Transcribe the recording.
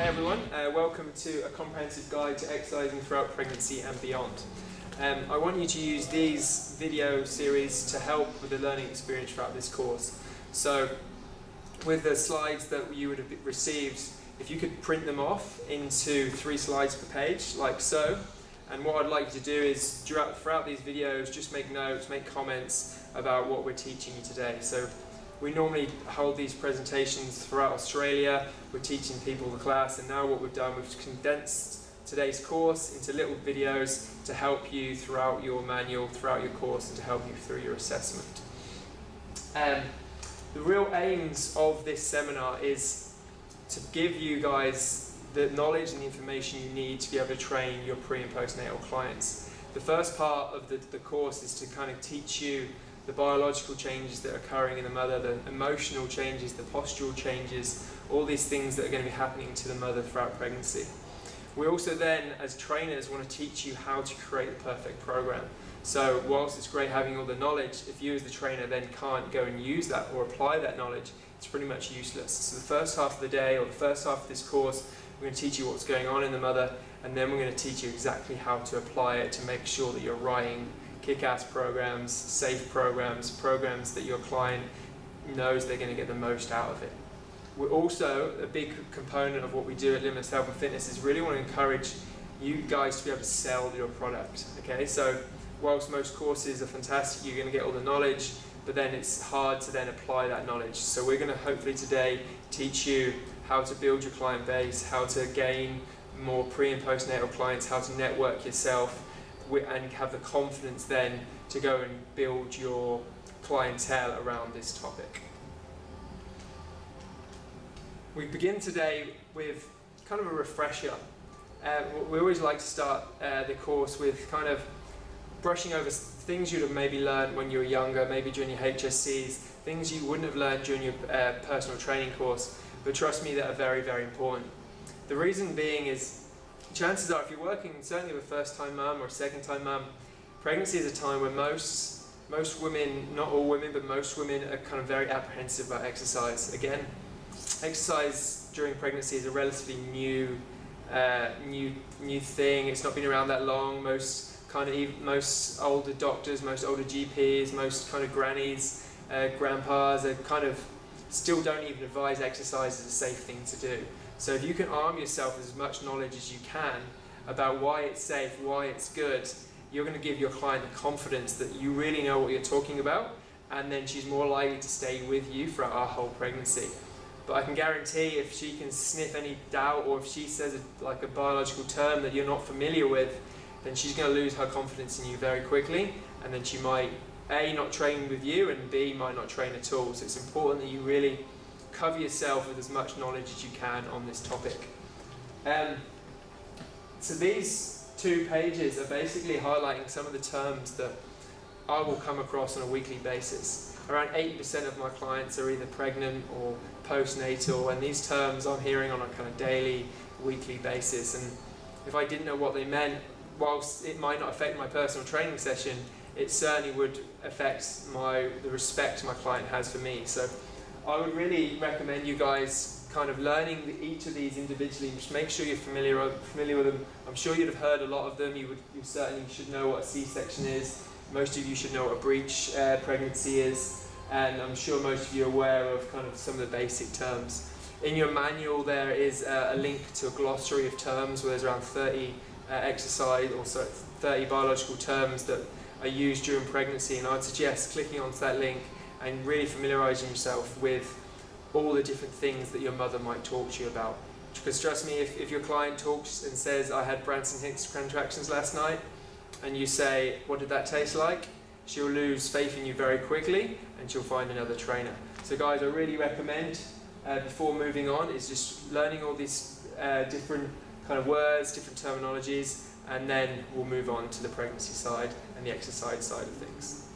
everyone, welcome to a comprehensive guide to exercising throughout pregnancy and beyond. I want you to use these video series to help with the learning experience throughout this course. So with the slides that you would have received, if you could print them off into 3 slides per page, like so. And what I'd like you to do is throughout these videos, just make notes, make comments about what we're teaching you today. So we normally hold these presentations throughout Australia. We're teaching people the class, and now what we've done, we've condensed today's course into little videos to help you throughout your manual, throughout your course, and to help you through your assessment. The real aims of this seminar is to give you guys the knowledge and the information you need to be able to train your pre and postnatal clients. The first part of the course is to kind of teach you the biological changes that are occurring in the mother, the emotional changes, the postural changes, all these things that are going to be happening to the mother throughout pregnancy. We also then, as trainers, want to teach you how to create the perfect program. So whilst it's great having all the knowledge, if you as the trainer then can't go and use that or apply that knowledge, it's pretty much useless. So the first half of the day, or the first half of this course, we're going to teach you what's going on in the mother, and then we're going to teach you exactly how to apply it to make sure that you're writing kick-ass programs, safe programs, programs that your client knows they're going to get the most out of it. We're also, a big component of what we do at Limitless Health and Fitness is really want to encourage you guys to be able to sell your product. Okay, so whilst most courses are fantastic, you're going to get all the knowledge, but then it's hard to then apply that knowledge. So we're going to hopefully today teach you how to build your client base, how to gain more pre and postnatal clients, how to network yourself, and have the confidence then to go and build your clientele around this topic. We begin today with kind of a refresher. We always like to start the course with kind of brushing over things you'd have maybe learned when you were younger, maybe during your HSCs, things you wouldn't have learned during your personal training course, but trust me, that are very, very important. The reason being is, chances are if you're working certainly with a first-time mum or a second-time mum, pregnancy is a time when most women, not all women, but most women are kind of very apprehensive about exercise. Again, exercise during pregnancy is a relatively new thing. It's not been around that long. Most older doctors, most older GPs, most kind of grannies, grandpas are kind of still don't even advise exercise as a safe thing to do. So if you can arm yourself with as much knowledge as you can about why it's safe, why it's good, you're going to give your client the confidence that you really know what you're talking about, and then she's more likely to stay with you throughout our whole pregnancy. But I can guarantee if she can sniff any doubt, or if she says like a biological term that you're not familiar with, then she's going to lose her confidence in you very quickly, and then she might A, not train with you, and B, might not train at all. So it's important that you really cover yourself with as much knowledge as you can on this topic. So these 2 pages are basically highlighting some of the terms that I will come across on a weekly basis. Around 80% of my clients are either pregnant or postnatal, and these terms I'm hearing on a kind of daily, weekly basis. And if I didn't know what they meant, whilst it might not affect my personal training session, it certainly would affect the respect my client has for me. So I would really recommend you guys kind of learning each of these individually. Just make sure you're familiar with them. I'm sure you'd have heard a lot of them. You certainly should know what a C-section is. Most of you should know what a breech pregnancy is, and I'm sure most of you are aware of kind of some of the basic terms. In your manual there is a link to a glossary of terms where there's around 30 exercise, or 30 biological terms that are used during pregnancy, and I'd suggest clicking onto that link and really familiarising yourself with all the different things that your mother might talk to you about. Because trust me, if your client talks and says, I had Branson Hicks contractions last night, and you say, what did that taste like? She'll lose faith in you very quickly, and she'll find another trainer. So guys, I really recommend, before moving on, is just learning all these different kind of words, different terminologies, and then we'll move on to the pregnancy side and the exercise side of things.